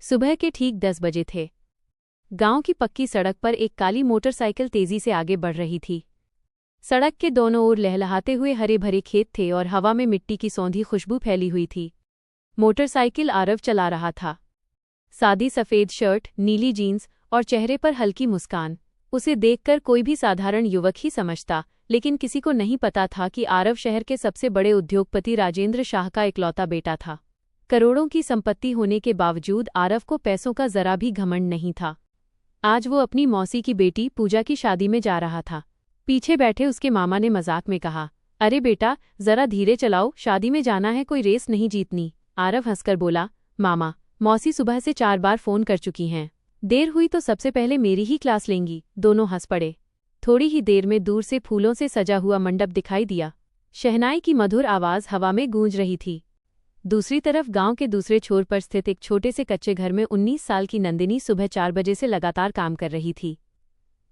सुबह के ठीक 10 बजे थे। गांव की पक्की सड़क पर एक काली मोटरसाइकिल तेजी से आगे बढ़ रही थी। सड़क के दोनों ओर लहलहाते हुए हरे भरे खेत थे और हवा में मिट्टी की सौंधी खुशबू फैली हुई थी। मोटरसाइकिल आरव चला रहा था। सादी सफ़ेद शर्ट, नीली जीन्स और चेहरे पर हल्की मुस्कान। उसे देखकर कोई भी साधारण युवक ही समझता, लेकिन किसी को नहीं पता था कि आरव शहर के सबसे बड़े उद्योगपति राजेंद्र शाह का इकलौता बेटा था। करोड़ों की संपत्ति होने के बावजूद आरव को पैसों का जरा भी घमंड नहीं था। आज वो अपनी मौसी की बेटी पूजा की शादी में जा रहा था। पीछे बैठे उसके मामा ने मजाक में कहा, अरे बेटा, जरा धीरे चलाओ, शादी में जाना है, कोई रेस नहीं जीतनी। आरव हंसकर बोला, मामा, मौसी सुबह से 4 बार फोन कर चुकी हैं। देर हुई तो सबसे पहले मेरी ही क्लास लेंगी। दोनों हंस पड़े। थोड़ी ही देर में दूर से फूलों से सजा हुआ मंडप दिखाई दिया। शहनाई की मधुर आवाज हवा में गूंज रही थी। दूसरी तरफ गांव के दूसरे छोर पर स्थित एक छोटे से कच्चे घर में 19 साल की नंदिनी सुबह 4 बजे से लगातार काम कर रही थी।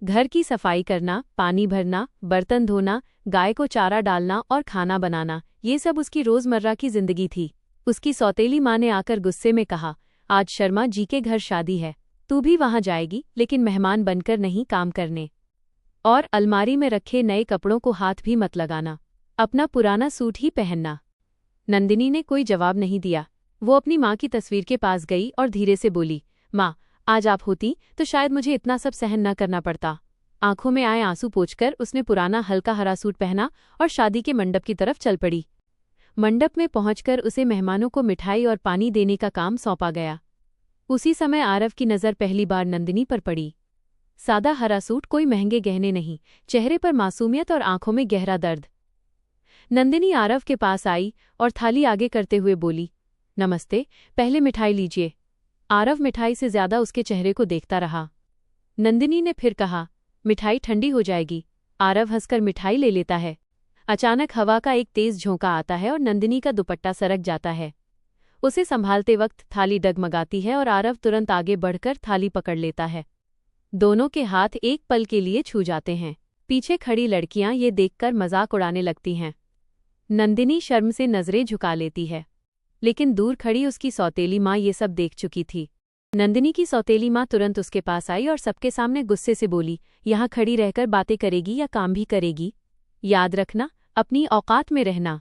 घर की सफाई करना, पानी भरना, बर्तन धोना, गाय को चारा डालना और खाना बनाना, ये सब उसकी रोजमर्रा की जिंदगी थी। उसकी सौतेली माँ ने आकर गुस्से में कहा, आज शर्मा जी के घर शादी है, तू भी वहां जाएगी, लेकिन मेहमान बनकर नहीं, काम करने। और अलमारी में रखे नए कपड़ों को हाथ भी मत लगाना, अपना पुराना सूट ही पहनना। नंदिनी ने कोई जवाब नहीं दिया। वो अपनी माँ की तस्वीर के पास गई और धीरे से बोली, माँ, आज आप होती तो शायद मुझे इतना सब सहन न करना पड़ता। आंखों में आए आंसू पोंछकर उसने पुराना हल्का हरा सूट पहना और शादी के मंडप की तरफ चल पड़ी। मंडप में पहुंचकर उसे मेहमानों को मिठाई और पानी देने का काम सौंपा गया। उसी समय आरव की नज़र पहली बार नंदिनी पर पड़ी। सादा हरा सूट, कोई महंगे गहने नहीं, चेहरे पर मासूमियत और आंखों में गहरा दर्द। नंदिनी आरव के पास आई और थाली आगे करते हुए बोली, नमस्ते, पहले मिठाई लीजिए। आरव मिठाई से ज्यादा उसके चेहरे को देखता रहा। नंदिनी ने फिर कहा, मिठाई ठंडी हो जाएगी। आरव हंसकर मिठाई ले लेता है। अचानक हवा का एक तेज झोंका आता है और नंदिनी का दुपट्टा सरक जाता है। उसे संभालते वक्त थाली डगमगाती है और आरव तुरंत आगे बढ़कर थाली पकड़ लेता है। दोनों के हाथ एक पल के लिए छू जाते हैं। पीछे खड़ी लड़कियां ये देखकर मजाक उड़ाने लगती हैं। नंदिनी शर्म से नजरें झुका लेती है, लेकिन दूर खड़ी उसकी सौतेली माँ ये सब देख चुकी थी। नंदिनी की सौतेली माँ तुरंत उसके पास आई और सबके सामने गुस्से से बोली, यहाँ खड़ी रहकर बातें करेगी या काम भी करेगी? याद रखना, अपनी औकात में रहना।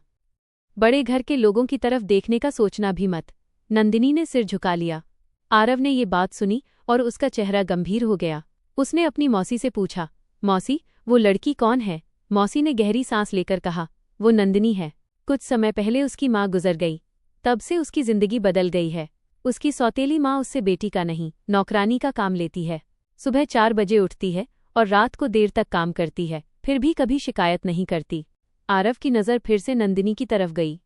बड़े घर के लोगों की तरफ देखने का सोचना भी मत। नंदिनी ने सिर झुका लिया। आरव ने ये बात सुनी और उसका चेहरा गंभीर हो गया। उसने अपनी मौसी से पूछा, मौसी, वो लड़की कौन है? मौसी ने गहरी सांस लेकर कहा, वो नंदिनी है। कुछ समय पहले उसकी माँ गुजर गई, तब से उसकी जिंदगी बदल गई है। उसकी सौतेली माँ उससे बेटी का नहीं, नौकरानी का काम लेती है। सुबह 4 बजे उठती है और रात को देर तक काम करती है, फिर भी कभी शिकायत नहीं करती। आरव की नज़र फिर से नंदिनी की तरफ गई।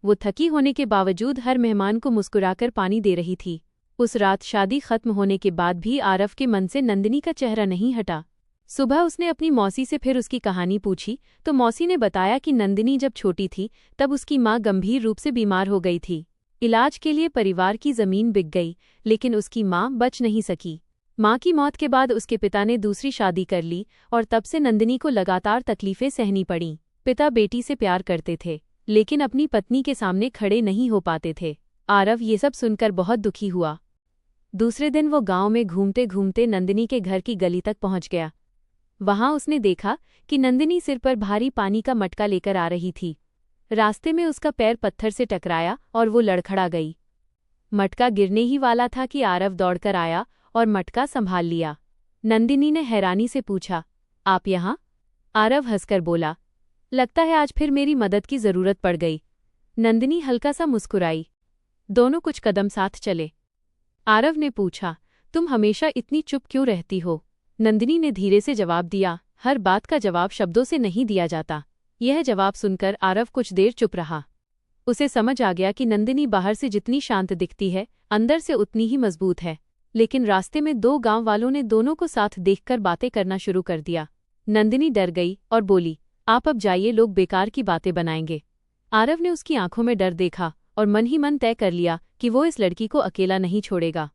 वो थकी होने के बावजूद हर मेहमान को मुस्कुराकर पानी दे रही थी। उस रात शादी खत्म होने के बाद भी आरव के मन से नंदिनी का चेहरा नहीं हटा। सुबह उसने अपनी मौसी से फिर उसकी कहानी पूछी तो मौसी ने बताया कि नंदिनी जब छोटी थी तब उसकी माँ गंभीर रूप से बीमार हो गई थी। इलाज के लिए परिवार की जमीन बिक गई, लेकिन उसकी माँ बच नहीं सकी। माँ की मौत के बाद उसके पिता ने दूसरी शादी कर ली और तब से नंदिनी को लगातार तकलीफें सहनी पड़ीं। पिता बेटी से प्यार करते थे, लेकिन अपनी पत्नी के सामने खड़े नहीं हो पाते थे। आरव ये सब सुनकर बहुत दुखी हुआ। दूसरे दिन वो गांव में घूमते घूमते नंदिनी के घर की गली तक पहुंच गया। वहां उसने देखा कि नंदिनी सिर पर भारी पानी का मटका लेकर आ रही थी। रास्ते में उसका पैर पत्थर से टकराया और वो लड़खड़ा गई। मटका गिरने ही वाला था कि आरव दौड़कर आया और मटका संभाल लिया। नंदिनी ने हैरानी से पूछा, आप यहाँ? आरव हंसकर बोला, लगता है आज फिर मेरी मदद की जरूरत पड़ गई। नंदिनी हल्का सा मुस्कुराई। दोनों कुछ कदम साथ चले। आरव ने पूछा, तुम हमेशा इतनी चुप क्यों रहती हो? नंदिनी ने धीरे से जवाब दिया, हर बात का जवाब शब्दों से नहीं दिया जाता। यह जवाब सुनकर आरव कुछ देर चुप रहा। उसे समझ आ गया कि नंदिनी बाहर से जितनी शांत दिखती है, अंदर से उतनी ही मजबूत है। लेकिन रास्ते में 2 गांव वालों ने दोनों को साथ देखकर बातें करना शुरू कर दिया। नंदिनी डर गई और बोली, आप अब जाइए, लोग बेकार की बातें बनाएंगे। आरव ने उसकी आंखों में डर देखा और मन ही मन तय कर लिया कि वो इस लड़की को अकेला नहीं छोड़ेगा।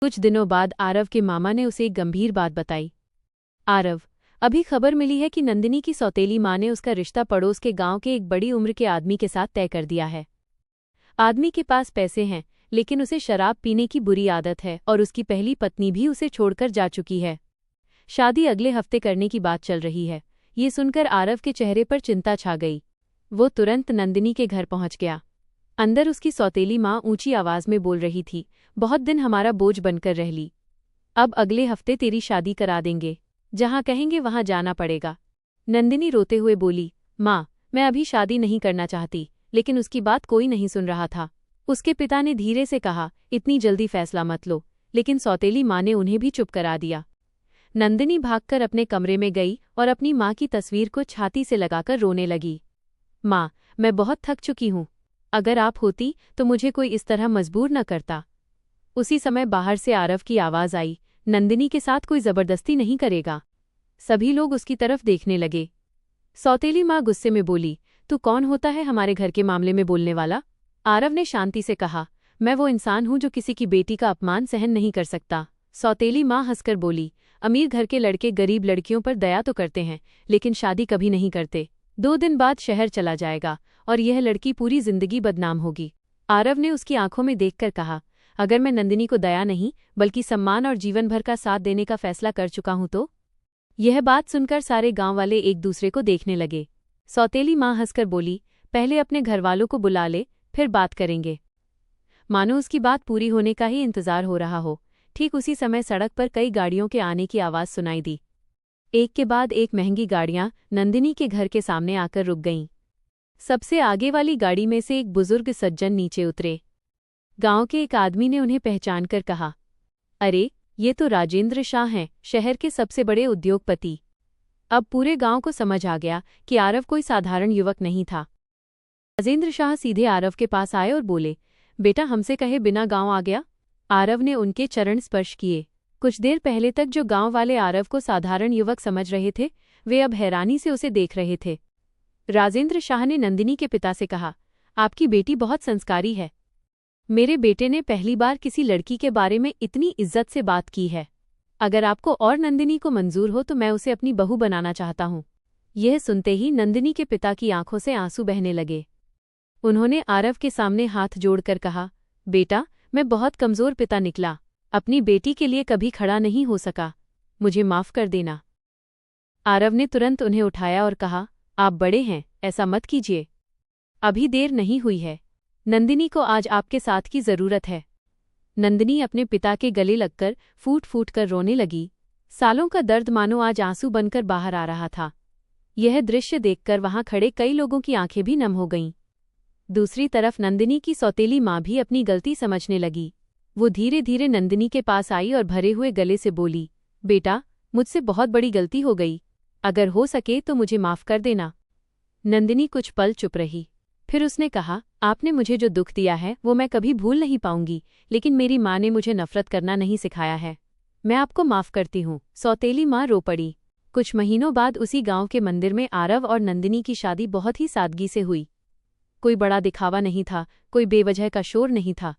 कुछ दिनों बाद आरव के मामा ने उसे एक गंभीर बात बताई। आरव, अभी खबर मिली है कि नंदिनी की सौतेली माँ ने उसका रिश्ता पड़ोस के गांव के एक बड़ी उम्र के आदमी के साथ तय कर दिया है। आदमी के पास पैसे हैं, लेकिन उसे शराब पीने की बुरी आदत है और उसकी पहली पत्नी भी उसे छोड़कर जा चुकी है। शादी अगले हफ्ते करने की बात चल रही है। ये सुनकर आरव के चेहरे पर चिंता छा गई। वो तुरंत नंदिनी के घर पहुंच गया। अंदर उसकी सौतेली माँ ऊंची आवाज में बोल रही थी, बहुत दिन हमारा बोझ बनकर रह ली। अब अगले हफ्ते तेरी शादी करा देंगे, जहां कहेंगे वहां जाना पड़ेगा। नंदिनी रोते हुए बोली, माँ, मैं अभी शादी नहीं करना चाहती। लेकिन उसकी बात कोई नहीं सुन रहा था। उसके पिता ने धीरे से कहा, इतनी जल्दी फैसला मत लो, लेकिन सौतेली माँ ने उन्हें भी चुप करा दिया। नंदिनी भागकर अपने कमरे में गई और अपनी माँ की तस्वीर को छाती से लगाकर रोने लगी। माँ, मैं बहुत थक चुकी हूँ। अगर आप होती तो मुझे कोई इस तरह मजबूर न करता। उसी समय बाहर से आरव की आवाज आई, नंदिनी के साथ कोई जबरदस्ती नहीं करेगा। सभी लोग उसकी तरफ देखने लगे। सौतेली माँ गुस्से में बोली, तू कौन होता है हमारे घर के मामले में बोलने वाला? आरव ने शांति से कहा, मैं वो इंसान हूं जो किसी की बेटी का अपमान सहन नहीं कर सकता। सौतेली माँ हंसकर बोली, अमीर घर के लड़के गरीब लड़कियों पर दया तो करते हैं, लेकिन शादी कभी नहीं करते। 2 दिन बाद शहर चला जाएगा और यह लड़की पूरी जिंदगी बदनाम होगी। आरव ने उसकी आंखों में देखकर कहा, अगर मैं नंदिनी को दया नहीं बल्कि सम्मान और जीवन भर का साथ देने का फैसला कर चुका हूं तो? यह बात सुनकर सारे गांव वाले एक दूसरे को देखने लगे। सौतेली माँ हंसकर बोली, पहले अपने घरवालों को बुला ले, फिर बात करेंगे। मानो उसकी बात पूरी होने का ही इंतजार हो रहा हो। ठीक उसी समय सड़क पर कई गाड़ियों के आने की आवाज सुनाई दी। एक के बाद एक महंगी गाड़ियां नंदिनी के घर के सामने आकर रुक गईं। सबसे आगे वाली गाड़ी में से एक बुजुर्ग सज्जन नीचे उतरे। गांव के एक आदमी ने उन्हें पहचानकर कहा, अरे, ये तो राजेंद्र शाह हैं, शहर के सबसे बड़े उद्योगपति। अब पूरे गांव को समझ आ गया कि आरव कोई साधारण युवक नहीं था। राजेंद्र शाह सीधे आरव के पास आए और बोले, बेटा हमसे कहे बिना गांव आ गया। आरव ने उनके चरण स्पर्श किए। कुछ देर पहले तक जो गांव वाले आरव को साधारण युवक समझ रहे थे, वे अब हैरानी से उसे देख रहे थे। राजेंद्र शाह ने नंदिनी के पिता से कहा, आपकी बेटी बहुत संस्कारी है। मेरे बेटे ने पहली बार किसी लड़की के बारे में इतनी इज्जत से बात की है। अगर आपको और नंदिनी को मंजूर हो तो मैं उसे अपनी बहू बनाना चाहता हूँ। यह सुनते ही नंदिनी के पिता की आंखों से आंसू बहने लगे। उन्होंने आरव के सामने हाथ जोड़कर कहा, बेटा, मैं बहुत कमजोर पिता निकला, अपनी बेटी के लिए कभी खड़ा नहीं हो सका, मुझे माफ कर देना। आरव ने तुरंत उन्हें उठाया और कहा, आप बड़े हैं, ऐसा मत कीजिए। अभी देर नहीं हुई है। नंदिनी को आज आपके साथ की जरूरत है। नंदिनी अपने पिता के गले लगकर फूट फूट कर रोने लगी। सालों का दर्द मानो आज आंसू बनकर बाहर आ रहा था। यह दृश्य देखकर वहां खड़े कई लोगों की आंखें भी नम हो गईं। दूसरी तरफ नंदिनी की सौतेली माँ भी अपनी गलती समझने लगी। वो धीरे धीरे नंदिनी के पास आई और भरे हुए गले से बोली, बेटा, मुझसे बहुत बड़ी गलती हो गई। अगर हो सके तो मुझे माफ कर देना। नंदिनी कुछ पल चुप रही। फिर उसने कहा, आपने मुझे जो दुख दिया है वो मैं कभी भूल नहीं पाऊंगी, लेकिन मेरी माँ ने मुझे नफरत करना नहीं सिखाया है। मैं आपको माफ करती हूँ। सौतेली माँ रो पड़ी। कुछ महीनों बाद उसी गांव के मंदिर में आरव और नंदिनी की शादी बहुत ही सादगी से हुई। कोई बड़ा दिखावा नहीं था, कोई बेवजह का शोर नहीं था।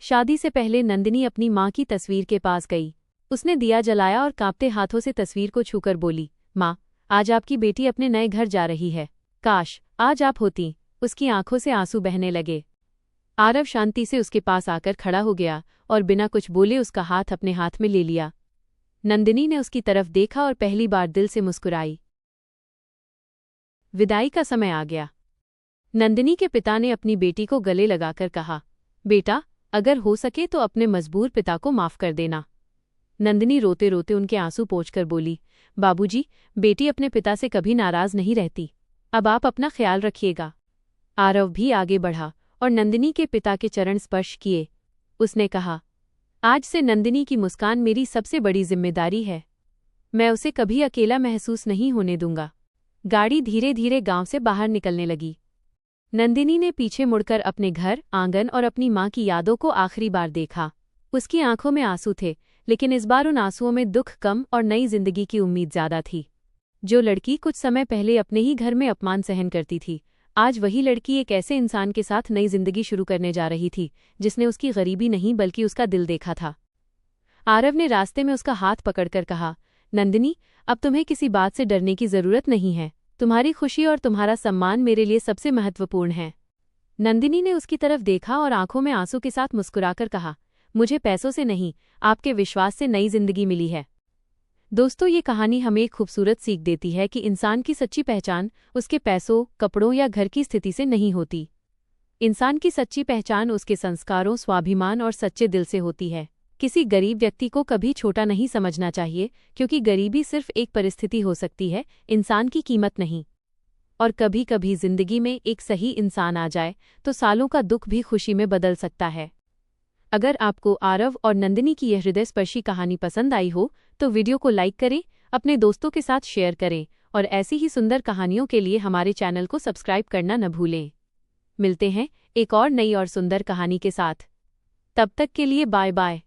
शादी से पहले नंदिनी अपनी माँ की तस्वीर के पास गई। उसने दिया जलाया और कांपते हाथों से तस्वीर को छूकर बोली, माँ, आज आपकी बेटी अपने नए घर जा रही है। काश आज आप होती। उसकी आंखों से आंसू बहने लगे। आरव शांति से उसके पास आकर खड़ा हो गया और बिना कुछ बोले उसका हाथ अपने हाथ में ले लिया। नंदिनी ने उसकी तरफ देखा और पहली बार दिल से मुस्कुराई। विदाई का समय आ गया। नंदिनी के पिता ने अपनी बेटी को गले लगाकर कहा, बेटा, अगर हो सके तो अपने मजबूर पिता को माफ कर देना। नंदिनी रोते रोते उनके आंसू पोंछकर बोली, बाबूजी, बेटी अपने पिता से कभी नाराज नहीं रहती। अब आप अपना ख्याल रखिएगा। आरव भी आगे बढ़ा और नंदिनी के पिता के चरण स्पर्श किए। उसने कहा, आज से नंदिनी की मुस्कान मेरी सबसे बड़ी जिम्मेदारी है। मैं उसे कभी अकेला महसूस नहीं होने दूंगा। गाड़ी धीरे धीरे गांव से बाहर निकलने लगी। नंदिनी ने पीछे मुड़कर अपने घर, आंगन और अपनी माँ की यादों को आखिरी बार देखा। उसकी आंखों में आंसू थे, लेकिन इस बार उन आंसुओं में दुख कम और नई जिंदगी की उम्मीद ज्यादा थी। जो लड़की कुछ समय पहले अपने ही घर में अपमान सहन करती थी, आज वही लड़की एक ऐसे इंसान के साथ नई जिंदगी शुरू करने जा रही थी जिसने उसकी गरीबी नहीं बल्कि उसका दिल देखा था। आरव ने रास्ते में उसका हाथ पकड़कर कहा, नंदिनी, अब तुम्हें किसी बात से डरने की जरूरत नहीं है। तुम्हारी खुशी और तुम्हारा सम्मान मेरे लिए सबसे महत्वपूर्ण है। नंदिनी ने उसकी तरफ देखा और आंखों में आंसू के साथ मुस्कुराकर कहा, मुझे पैसों से नहीं, आपके विश्वास से नई जिंदगी मिली है। दोस्तों, ये कहानी हमें एक खूबसूरत सीख देती है कि इंसान की सच्ची पहचान उसके पैसों, कपड़ों या घर की स्थिति से नहीं होती। इंसान की सच्ची पहचान उसके संस्कारों, स्वाभिमान और सच्चे दिल से होती है। किसी गरीब व्यक्ति को कभी छोटा नहीं समझना चाहिए, क्योंकि गरीबी सिर्फ एक परिस्थिति हो सकती है, इंसान की कीमत नहीं। और कभी कभी जिंदगी में एक सही इंसान आ जाए तो सालों का दुख भी खुशी में बदल सकता है। अगर आपको आरव और नंदिनी की यह हृदयस्पर्शी कहानी पसंद आई हो तो वीडियो को लाइक करें, अपने दोस्तों के साथ शेयर करें और ऐसी ही सुंदर कहानियों के लिए हमारे चैनल को सब्सक्राइब करना न भूलें। मिलते हैं एक और नई और सुंदर कहानी के साथ। तब तक के लिए बाय बाय।